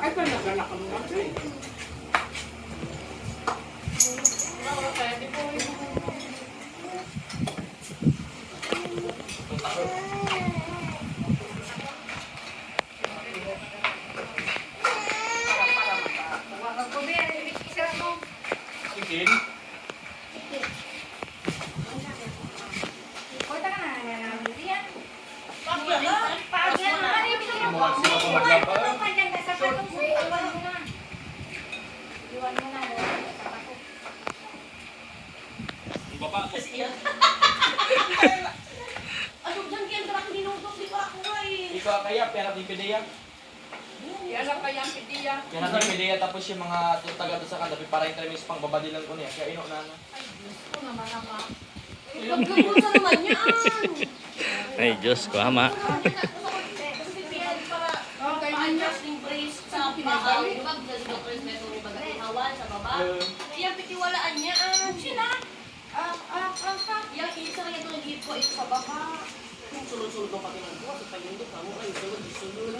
Ay, pa nagalak ka naman. Ikin? Baba. Ano dyan kaya dapat dinudok di pa ako eh. Ikaw kaya, pera di pedeya. Yan lang kaya ang pidiya. Pera di pedeya tapos yung mga taga doon sa kanda, para yung tremis pang babadilan ko niya. Kaya ino na ano. Gusto naman ama. Pagkakot sa naman yan. Ay, Diyos ko, ama. Kasi pinag para paanyas ng brace sa paa. Diba? Kasi doctor's method yung pagkakahawan sa baba. Yan, pitiwalaan niya. Sina? Yang isa kaya itong hit ko ito sa baba. Yung sulod-sulod ng patingan ko. Sa pagindok, kamo kayo sulod-sulod.